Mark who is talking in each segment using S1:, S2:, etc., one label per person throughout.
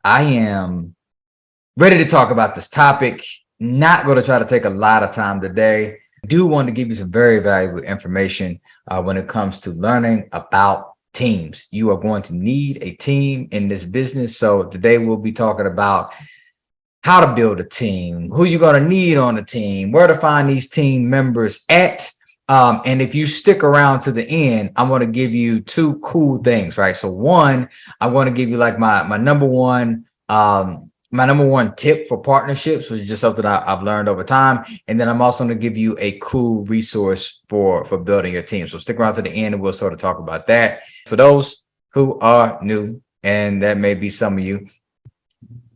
S1: I am ready to talk about this topic. Not going to try to take a lot of time today. Do want to give you some very valuable information when it comes to learning about teams. You are going to need a team in this business. So today we'll be talking about how to build a team, who you're going to need on the team, where to find these team members at. And if you stick around to the end, I'm going to give you two cool things, right? So one, I want to give you like my number one tip for partnerships, which is just something I've learned over time. And then I'm also going to give you a cool resource for building your team. So stick around to the end and we'll sort of talk about that. For those who are new, and that may be some of you,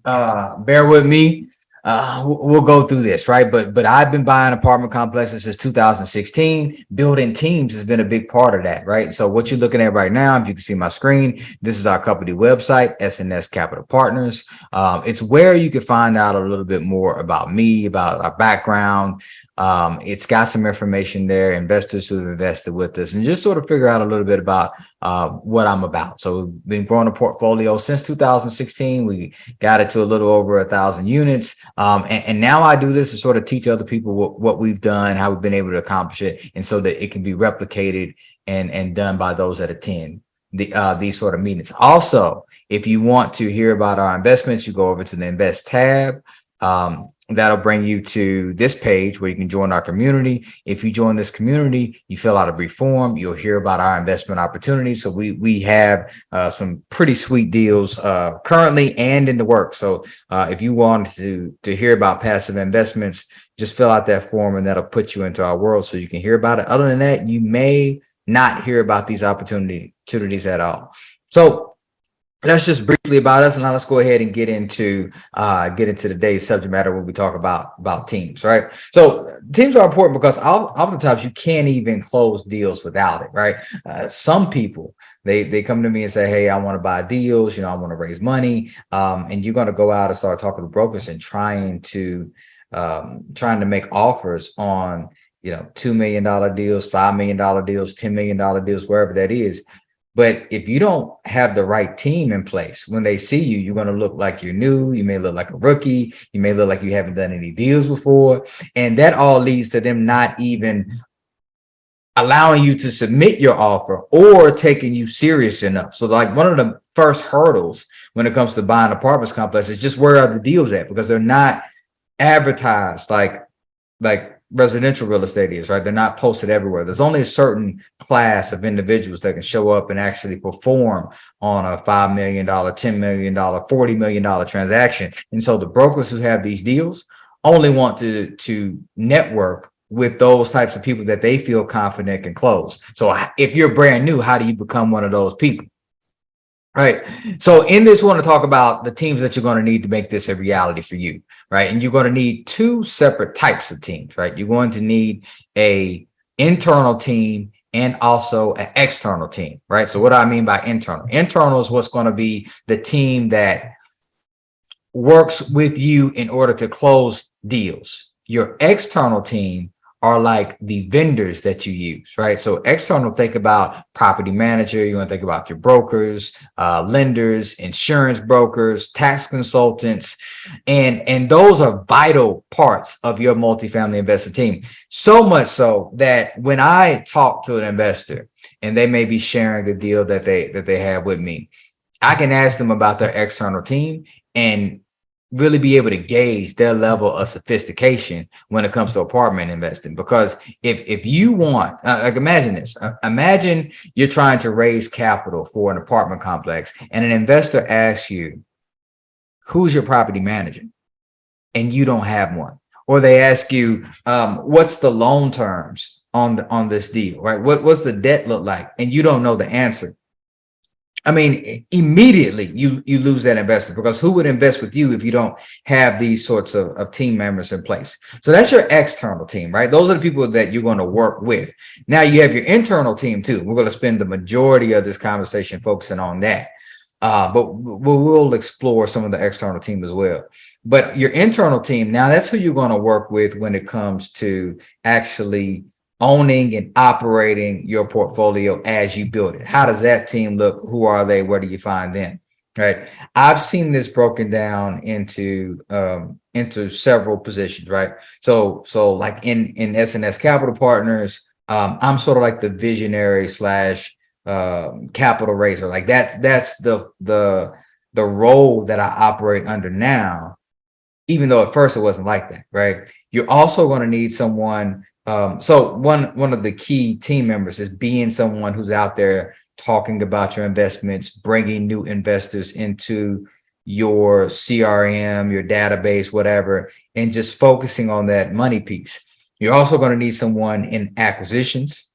S1: bear with me. We'll go through this, right? But I've been buying apartment complexes since 2016. Building teams has been a big part of that, right? So what you're looking at right now, if you can see my screen, this is our company website, SNS Capital Partners. It's where you can find out a little bit more about me, about our background. It's got some information there, investors who have invested with us, and just sort of figure out a little bit about what I'm about. So we've been growing a portfolio since 2016. We got it to a little over 1,000 units. And now I do this to sort of teach other people what we've done, how we've been able to accomplish it, and so that it can be replicated and done by those that attend these sort of meetings. Also, if you want to hear about our investments, you go over to the Invest tab. That'll bring you to this page where you can join our community. If you join this community, you fill out a brief form, you'll hear about our investment opportunities. So we have some pretty sweet deals currently and in the works. So if you want to hear about passive investments, just fill out that form and that'll put you into our world so you can hear about it. Other than that, you may not hear about these opportunities at all. So that's just briefly about us, and now let's go ahead and get into today's subject matter when we talk about teams, right? So teams are important because oftentimes you can't even close deals without it, right? Some people they come to me and say, "Hey, I want to buy deals. I want to raise money," and you're going to go out and start talking to brokers and trying to make offers on $2 million deals, $5 million deals, $10 million deals, wherever that is. But if you don't have the right team in place, when they see you, you're going to look like you're new. You may look like a rookie. You may look like you haven't done any deals before. And that all leads to them not even allowing you to submit your offer or taking you serious enough. So like one of the first hurdles when it comes to buying apartments complexes is just where are the deals at? Because they're not advertised like residential real estate is, right? They're not posted everywhere. There's only a certain class of individuals that can show up and actually perform on a $5 million, $10 million, $40 million transaction. And so the brokers who have these deals only want to network with those types of people that they feel confident can close. So if you're brand new, how do you become one of those people? Right. So in this, we want to talk about the teams that you're going to need to make this a reality for you. Right. And you're going to need two separate types of teams. Right. You're going to need a internal team and also an external team. Right. So what do I mean by internal? Internal is what's going to be the team that works with you in order to close deals. Your external team are like the vendors that you use, right? So external, think about property manager. You want to think about your brokers, lenders, insurance brokers, tax consultants, and those are vital parts of your multifamily investor team. So much so that when I talk to an investor and they may be sharing the deal that they have with me, I can ask them about their external team and really be able to gauge their level of sophistication when it comes to apartment investing. Because if you want, imagine this, imagine you're trying to raise capital for an apartment complex and an investor asks you, who's your property manager? And you don't have one. Or they ask you, what's the loan terms on this deal, right? What's the debt look like? And you don't know the answer. I mean, immediately you lose that investor, because who would invest with you if you don't have these sorts of team members in place? So that's your external team, right? Those are the people that you're going to work with. Now you have your internal team too. We're going to spend the majority of this conversation focusing on that. But we'll explore some of the external team as well. But your internal team, now that's who you're going to work with when it comes to actually owning and operating your portfolio as you build it. How does that team look? Who are they? Where do you find them? Right. I've seen this broken down into several positions, right? So like in SNS Capital Partners, I'm sort of like the visionary slash capital raiser. Like that's the role that I operate under now, even though at first it wasn't like that, right? You're also going to need someone. So one of the key team members is being someone who's out there talking about your investments, bringing new investors into your CRM, your database, whatever, and just focusing on that money piece. You're also going to need someone in acquisitions,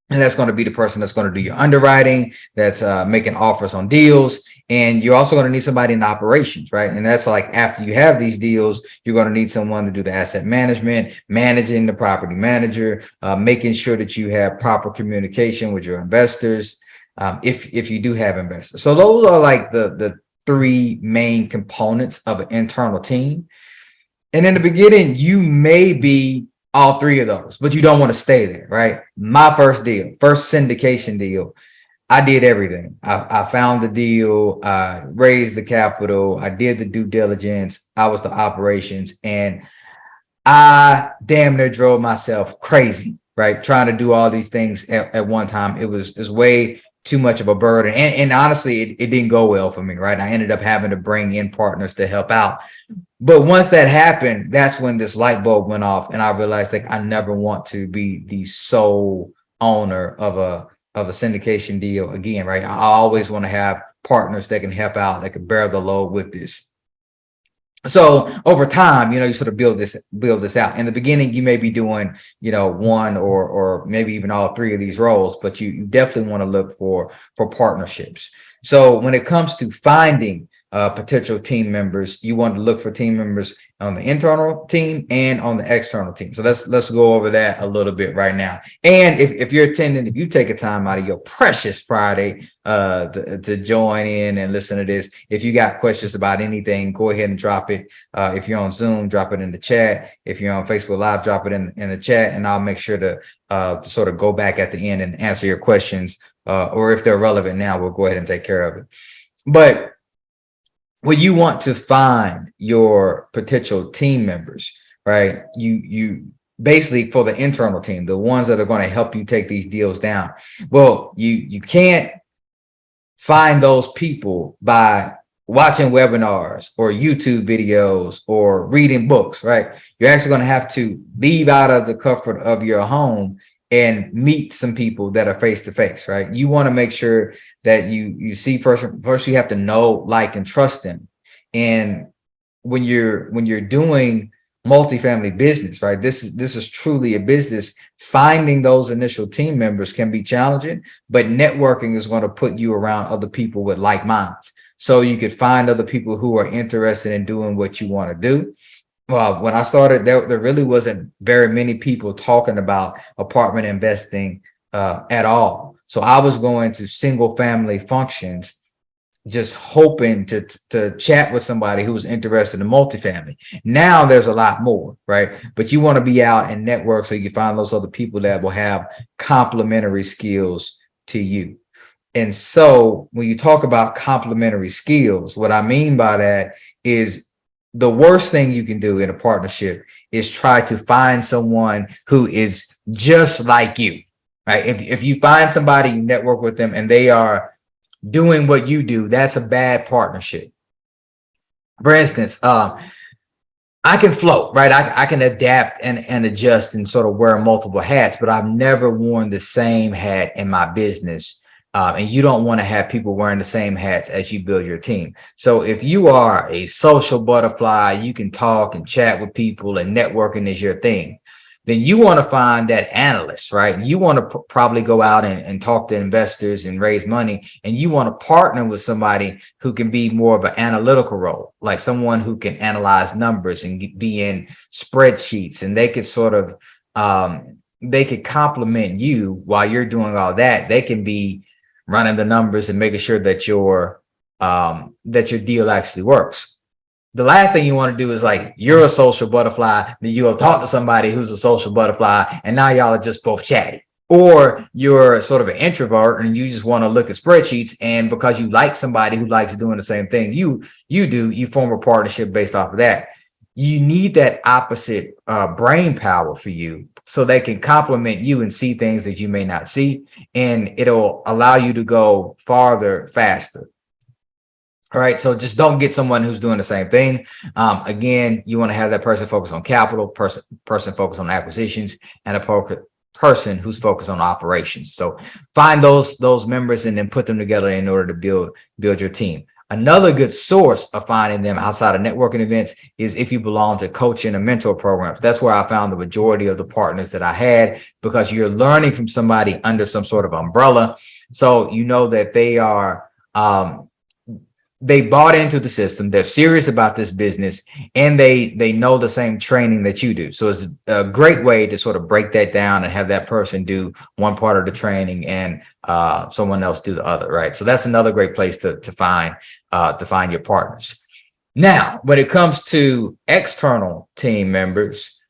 S1: and that's going to be the person that's going to do your underwriting, that's making offers on deals. And you're also going to need somebody in operations, right? And that's like after you have these deals, you're going to need someone to do the asset management, managing the property manager, making sure that you have proper communication with your investors, if you do have investors. So those are like the three main components of an internal team. And in the beginning, you may be all three of those, but you don't want to stay there, right? My first deal, first syndication deal, I did everything. I found the deal, I raised the capital, I did the due diligence, I was the operations, and I damn near drove myself crazy, right? Trying to do all these things at one time. It was way too much of a burden. And honestly, it didn't go well for me, right? I ended up having to bring in partners to help out. But once that happened, that's when this light bulb went off, and I realized like I never want to be the sole owner of a syndication deal again, right? I always want to have partners that can help out, that can bear the load with this. So over time, you sort of build this out. In the beginning, you may be doing, one or maybe even all three of these roles, but you definitely want to look for partnerships. So when it comes to finding potential team members, you want to look for team members on the internal team and on the external team. So let's go over that a little bit right now. And if you're attending, if you take a time out of your precious Friday to join in and listen to this, if you got questions about anything, go ahead and drop it. If you're on Zoom, drop it in the chat. If you're on Facebook Live, drop it in the chat, and I'll make sure to sort of go back at the end and answer your questions, or if they're relevant now, we'll go ahead and take care of it. But when you want to find your potential team members, right? You basically, for the internal team, the ones that are going to help you take these deals down. Well, you can't find those people by watching webinars or YouTube videos or reading books, right? You're actually going to have to leave out of the comfort of your home and meet some people that are face to face, right? You want to make sure that you see first you have to know, like, and trust them. And when you're doing multifamily business, right? This is truly a business. Finding those initial team members can be challenging, but networking is going to put you around other people with like minds. So you could find other people who are interested in doing what you want to do. Well, when I started, there really wasn't very many people talking about apartment investing at all. So I was going to single family functions, just hoping to chat with somebody who was interested in multifamily. Now there's a lot more, right? But you want to be out and network so you can find those other people that will have complementary skills to you. And so when you talk about complementary skills, what I mean by that is the worst thing you can do in a partnership is try to find someone who is just like you, right? If you find somebody, you network with them, and they are doing what you do, that's a bad partnership. For instance, I can float, right? I can adapt and adjust and sort of wear multiple hats, but I've never worn the same hat in my business. And you don't want to have people wearing the same hats as you build your team. So if you are a social butterfly, you can talk and chat with people and networking is your thing, then you want to find that analyst, right? You want to probably go out and talk to investors and raise money. And you want to partner with somebody who can be more of an analytical role, like someone who can analyze numbers and be in spreadsheets, and they could sort of, they could complement you while you're doing all that. They can be running the numbers and making sure that your deal actually works. The last thing you want to do is, like, you're a social butterfly, then you'll talk to somebody who's a social butterfly, and now y'all are just both chatty. Or you're sort of an introvert and you just want to look at spreadsheets, and because you like somebody who likes doing the same thing you form a partnership based off of that. You need that opposite brain power for you, so they can complement you and see things that you may not see, and it'll allow you to go farther faster. All right, so just don't get someone who's doing the same thing. Again, you want to have that person focus on capital, person focus on acquisitions, and a person who's focused on operations. So find those members and then put them together in order to build your team. Another good source of finding them outside of networking events is if you belong to coaching and mentor programs. That's where I found the majority of the partners that I had, because you're learning from somebody under some sort of umbrella. So you know that they are they bought into the system, they're serious about this business, and they know the same training that you do. So it's a great way to sort of break that down and have that person do one part of the training and someone else do the other, right? So that's another great place to find your partners. Now, when it comes to external team members,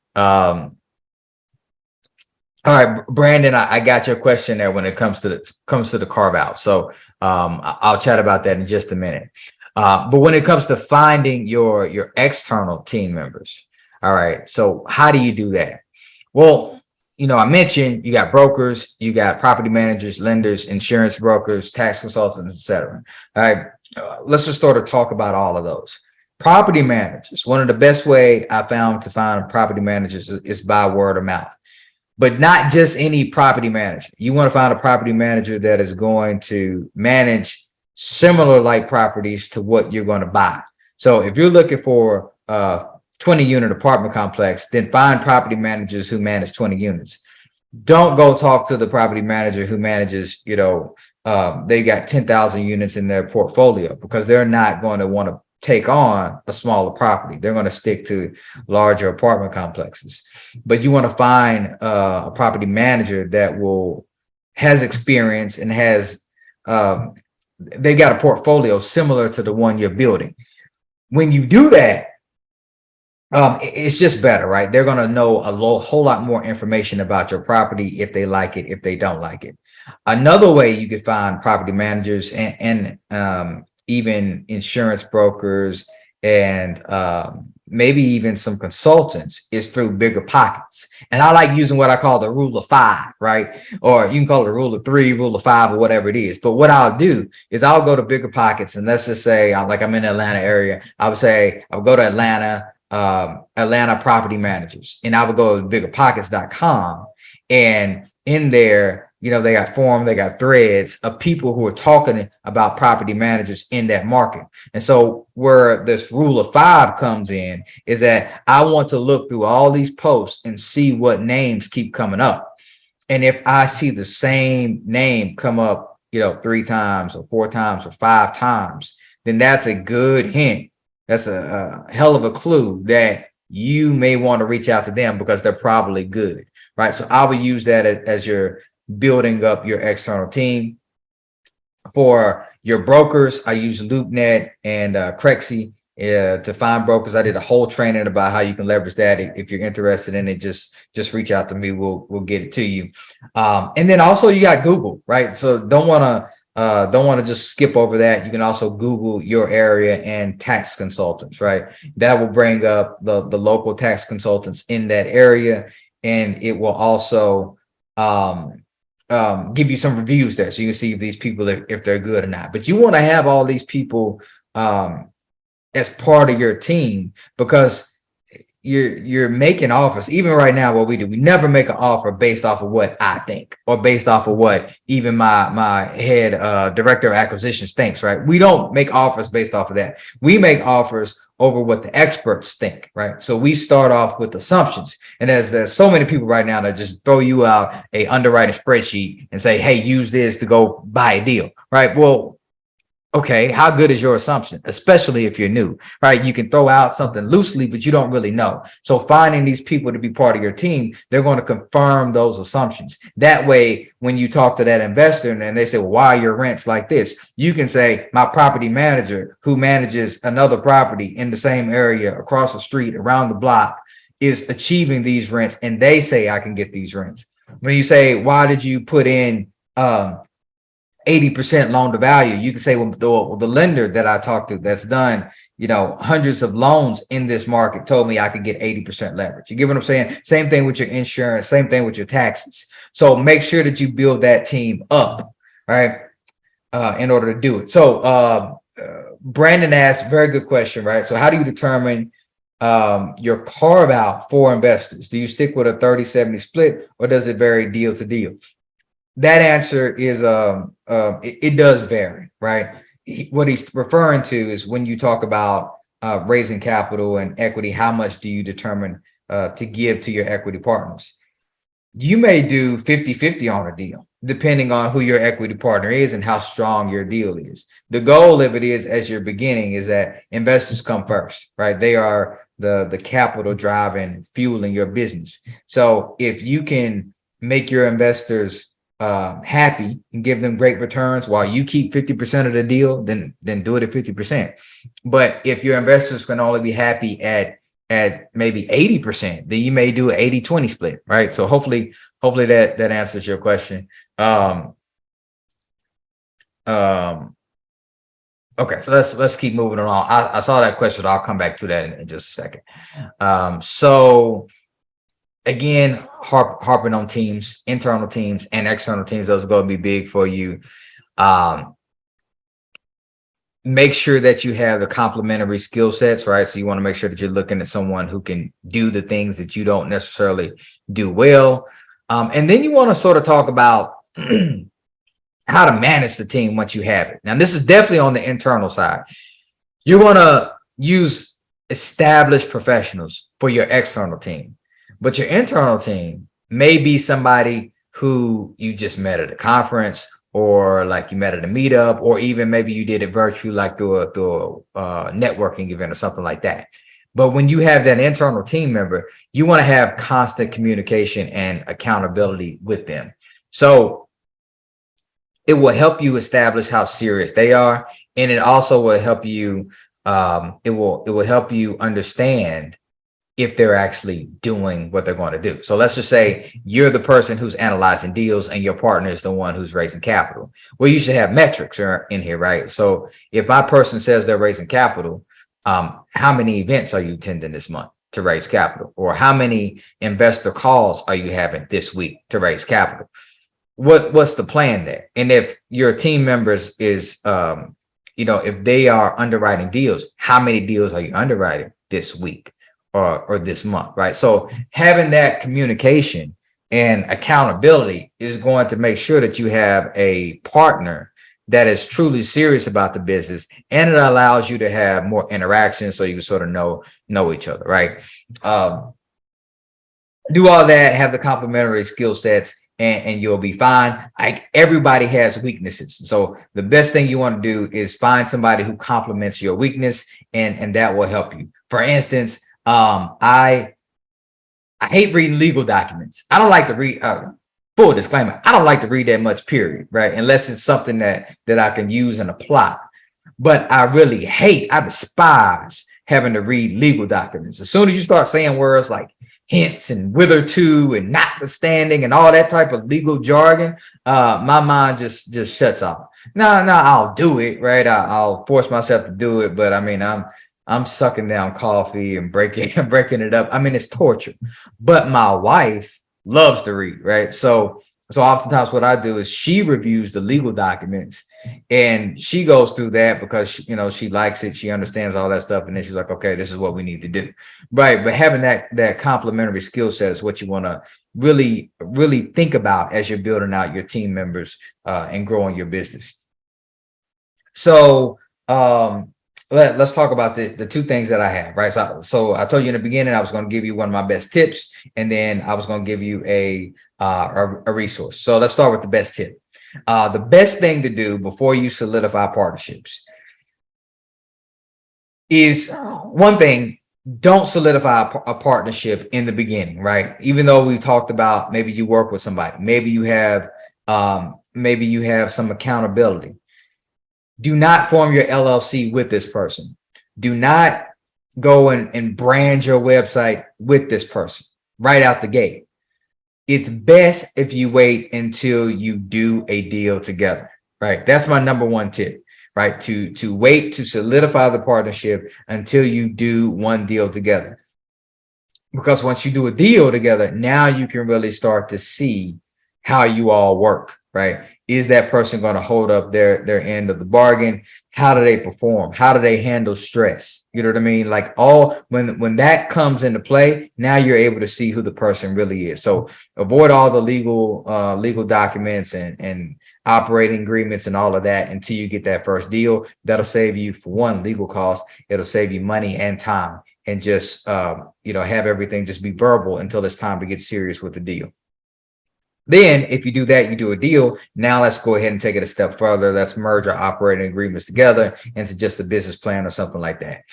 S1: all right, Brandon, I got your question there when it comes to the carve out. So I'll chat about that in just a minute. But when it comes to finding your external team members, all right. So how do you do that? Well, I mentioned you got brokers, you got property managers, lenders, insurance brokers, tax consultants, etc. All right, let's just sort of talk about all of those. Property managers. One of the best way I found to find property managers is by word of mouth. But not just any property manager. You want to find a property manager that is going to manage similar like properties to what you're going to buy. So if you're looking for a 20-unit apartment complex, then find property managers who manage 20 units. Don't go talk to the property manager who manages, they got 10,000 units in their portfolio, because they're not going to want to take on a smaller property. They're going to stick to larger apartment complexes. But you want to find a property manager that has experience and has they got a portfolio similar to the one you're building. When you do that, it's just better, right? They're going to know a whole lot more information about your property, if they like it, if they don't like it. Another way you could find property managers and even insurance brokers and maybe even some consultants is through bigger pockets. And I like using what I call the rule of 5, right? Or you can call it a rule of 3, rule of 5, or whatever it is. But what I'll do is I'll go to bigger pockets, and let's just say I'm in the Atlanta area. I would say I'll go to Atlanta property managers, and I would go to biggerpockets.com, and in there, they got forum, they got threads of people who are talking about property managers in that market. And so where this rule of 5 comes in is that I want to look through all these posts and see what names keep coming up. And if I see the same name come up, 3 times or 4 times or 5 times, then that's a good hint. That's a hell of a clue that you may want to reach out to them, because they're probably good, right? So I would use that as your building up your external team. For your brokers, I use LoopNet and Crexy to find brokers. I did a whole training about how you can leverage that. If you're interested in it, just reach out to me. We'll get it to you. And then also you got Google, right? So don't want to just skip over that. You can also Google your area and tax consultants, right? That will bring up the local tax consultants in that area, and it will also give you some reviews there, so you can see if these people, if they're good or not. But you want to have all these people as part of your team, because you're making offers. Even right now, what we do, we never make an offer based off of what I think, or based off of what even my head director of acquisitions thinks, right? We don't make offers based off of that. We make offers over what the experts think, right? So we start off with assumptions. And there's so many people right now that just throw you out a underwriting spreadsheet and say, hey, use this to go buy a deal, right? Well, okay, how good is your assumption, especially if you're new, right? You can throw out something loosely, but you don't really know. So finding these people to be part of your team, they're going to confirm those assumptions. That way, when you talk to that investor and they say, well, why are your rents like this? You can say, my property manager who manages another property in the same area, across the street, around the block, is achieving these rents, and they say I can get these rents. When you say, why did you put in 80% loan to value? You can say, well, the lender that I talked to that's done, hundreds of loans in this market told me I could get 80% leverage. You get what I'm saying? Same thing with your insurance, same thing with your taxes. So make sure that you build that team up, right? In order to do it. So Brandon asked, very good question, right? So how do you determine your carve out for investors? Do you stick with a 30-70 split, or does it vary deal to deal? That answer is it does vary, right? What he's referring to is when you talk about raising capital and equity, how much do you determine to give to your equity partners? You may do 50-50 on a deal, depending on who your equity partner is and how strong your deal is. The goal, if it is as you're beginning, is that investors come first, right? They are the capital driving, fueling your business. So if you can make your investors happy and give them great returns while you keep 50% of the deal, then do it at 50%. But if your investors can only be happy at maybe 80%, then you may do an 80-20 split, right? So hopefully that answers your question. Okay, so let's keep moving along. I saw that question. I'll come back to that in just a second. So again, harping on teams, internal teams and external teams, those are going to be big for you. Make sure that you have the complementary skill sets, right? So you want to make sure that you're looking at someone who can do the things that you don't necessarily do well. And then you want to sort of talk about how to manage the team once you have it. Now, this is definitely on the internal side. You want to use established professionals for your external team, but your internal team may be somebody who you just met at a conference, or like you met at a meetup, or even maybe you did it virtually, like through a networking event or something like that. But when you have that internal team member, you want to have constant communication and accountability with them. So it will help you establish how serious they are, and it also will help you. It will help you understand if they're actually doing what they're going to do. So let's just say you're the person who's analyzing deals and your partner is the one who's raising capital. Well, you should have metrics in here, right? So if my person says they're raising capital, how many events are you attending this month to raise capital? Or how many investor calls are you having this week to raise capital? What's the plan there? And if your team members is, if they are underwriting deals, how many deals are you underwriting this week or this month, right? So having that communication and accountability is going to make sure that you have a partner that is truly serious about the business, and it allows you to have more interaction so you can sort of know each other, right? Do all that, have the complementary skill sets, and you'll be fine. Like, everybody has weaknesses. So the best thing you want to do is find somebody who complements your weakness, and that will help you. For instance, I hate reading legal documents. I don't like to read, full disclaimer, I don't like to read that much, period, right? Unless it's something that I can use and apply. But I despise having to read legal documents. As soon as you start saying words like hence and whither to and notwithstanding and all that type of legal jargon, my mind just shuts off. No, I'll do it, right? I'll force myself to do it, but I mean, I'm sucking down coffee and breaking it up. I mean, it's torture. But my wife loves to read, right? So oftentimes what I do is she reviews the legal documents and she goes through that because she likes it, she understands all that stuff, and then she's like, okay, this is what we need to do, right? But having that complementary skill set is what you want to really think about as you're building out your team members and growing your business. So let's talk about the two things that I have, right? So I told you in the beginning I was going to give you one of my best tips, and then I was going to give you a resource. So let's start with the best tip. The best thing to do before you solidify partnerships is, one thing, don't solidify a partnership in the beginning, right? Even though we talked about maybe you work with somebody, maybe you have some accountability. Do not form your LLC with this person. Do not go and brand your website with this person right out the gate. it's best if you wait until you do a deal together, right? That's my number one tip, right? To wait to solidify the partnership until you do one deal together. Because once you do a deal together, now you can really start to see how you all work, right? Is that person going to hold up their end of the bargain? How do they perform? How do they handle stress? You know what I mean? Like all when that comes into play, now you're able to see who the person really is. So avoid all the legal documents and operating agreements and all of that until you get that first deal. That'll save you, for one, legal costs. It'll save you money and time, and just have everything just be verbal until it's time to get serious with the deal. Then if you do that, you do a deal. Now let's go ahead and take it a step further. Let's merge our operating agreements together into just a business plan or something like that.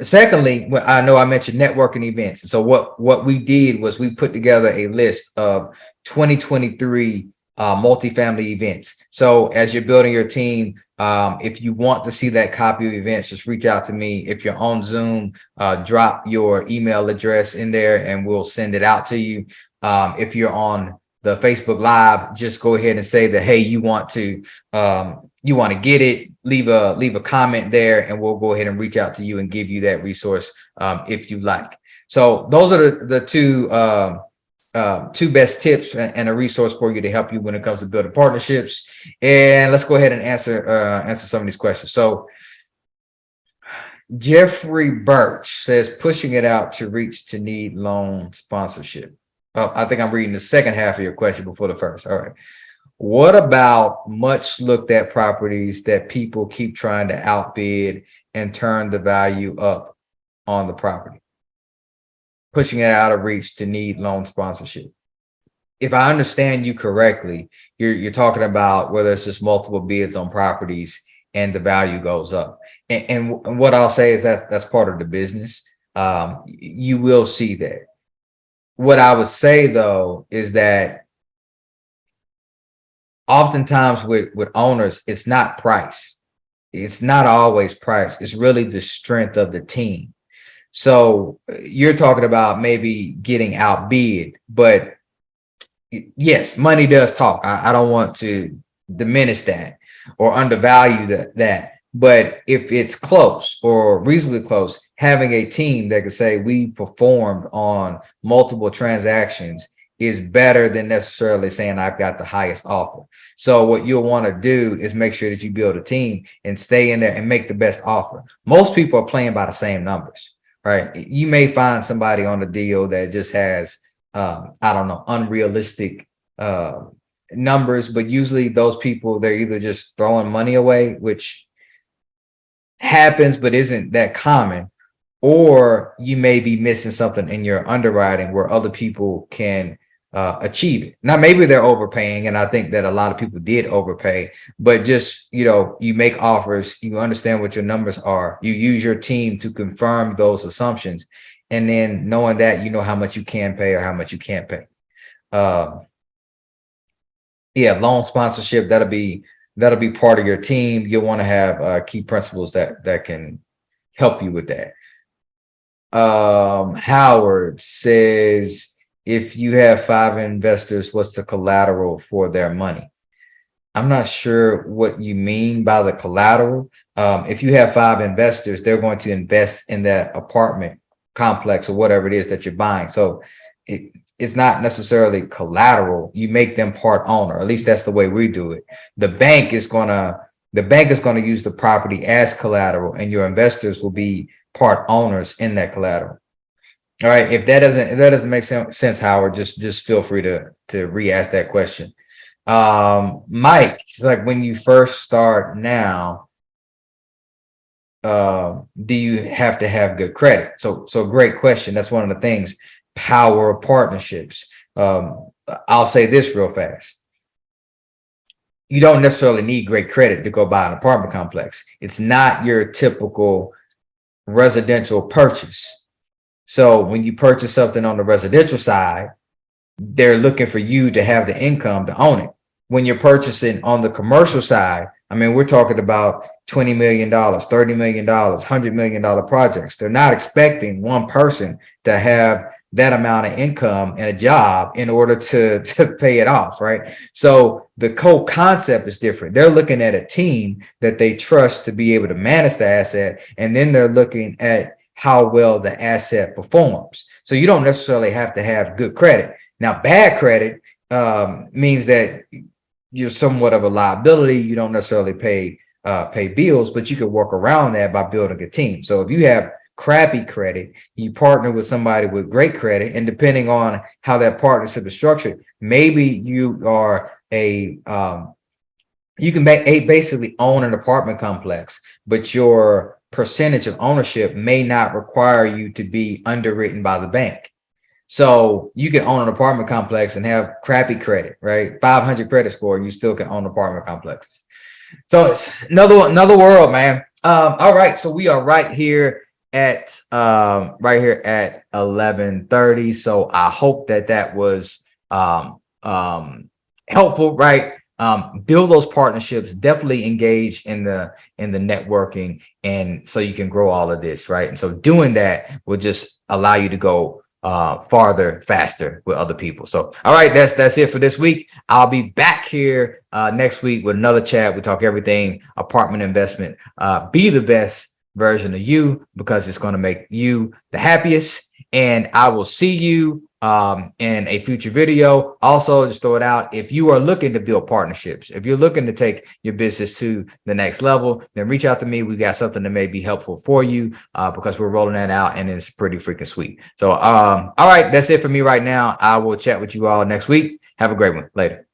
S1: Secondly, I know I mentioned networking events. And so what we did was we put together a list of 2023 multifamily events. So as you're building your team, if you want to see that copy of events, just reach out to me. If you're on Zoom, drop your email address in there and we'll send it out to you. If you're on the Facebook Live, just go ahead and say that, hey, you want to get it, leave a comment there, and we'll go ahead and reach out to you and give you that resource if you like. So those are the two best tips and a resource for you to help you when it comes to building partnerships. And let's go ahead and answer some of these questions. So Jeffrey Birch says, pushing it out to reach to need loan sponsorship. Oh, I think I'm reading the second half of your question before the first. All right. What about much looked at properties that people keep trying to outbid and turn the value up on the property? Pushing it out of reach to need loan sponsorship. If I understand you correctly, you're talking about whether it's just multiple bids on properties and the value goes up. And what I'll say is that's part of the business. You will see that. What I would say though is that oftentimes with owners, it's not price. It's not always price. It's really the strength of the team. So you're talking about maybe getting outbid, but yes, money does talk. I don't want to diminish that or undervalue that. But if it's close or reasonably close, having a team that can say we performed on multiple transactions is better than necessarily saying I've got the highest offer. So what you'll want to do is make sure that you build a team and stay in there and make the best offer. Most people are playing by the same numbers, right? You may find somebody on the deal that just has, unrealistic numbers, but usually those people, they're either just throwing money away, which happens but isn't that common, or you may be missing something in your underwriting where other people can achieve it. Now maybe they're overpaying, and I think that a lot of people did overpay, but just you make offers, you understand what your numbers are, you use your team to confirm those assumptions, and then knowing that you know how much you can pay or how much you can't pay. Loan sponsorship, that'll be part of your team. You'll want to have key principles that can help you with that. Howard says, if you have 5 investors, what's the collateral for their money? I'm not sure what you mean by the collateral. If you have 5 investors, they're going to invest in that apartment complex or whatever it is that you're buying. So it's not necessarily collateral. You make them part owner. At least that's the way we do it. The bank is going to use the property as collateral, and your investors will be part owners in that collateral. All right. If that doesn't make sense, Howard, just feel free to re-ask that question. Mike, it's like, when you first start now, do you have to have good credit? So great question. That's one of the things. Power of partnerships. I'll say this real fast. You don't necessarily need great credit to go buy an apartment complex. It's not your typical residential purchase. So when you purchase something on the residential side, they're looking for you to have the income to own it. When you're purchasing on the commercial side, I mean, we're talking about $20 million, $30 million, $100 million projects. They're not expecting one person to have that amount of income and a job in order to pay it off, right? So the concept is different. They're looking at a team that they trust to be able to manage the asset, and then they're looking at how well the asset performs. So you don't necessarily have to have good credit. Now, bad credit means that you're somewhat of a liability. You don't necessarily pay bills, but you can work around that by building a team. So if you have crappy credit, you partner with somebody with great credit, and depending on how that partnership is structured, maybe you are you can basically own an apartment complex, but your percentage of ownership may not require you to be underwritten by the bank. So you can own an apartment complex and have crappy credit, right? 500 credit score, and you still can own apartment complexes. So it's another world, man. All right, so we are right here at 11:30. So I hope that was helpful, right? Build those partnerships, definitely engage in the networking, and so you can grow all of this, right? And so doing that will just allow you to go farther, faster with other people. So, all right, that's it for this week. I'll be back here next week with another chat. We talk everything apartment investment. Be the best version of you, because it's going to make you the happiest. And I will see you in a future video. Also, just throw it out, if you are looking to build partnerships, if you're looking to take your business to the next level, then reach out to me. We got something that may be helpful for you because we're rolling that out, and it's pretty freaking sweet. So all right, that's it for me right now. I will chat with you all next week. Have a great one. Later.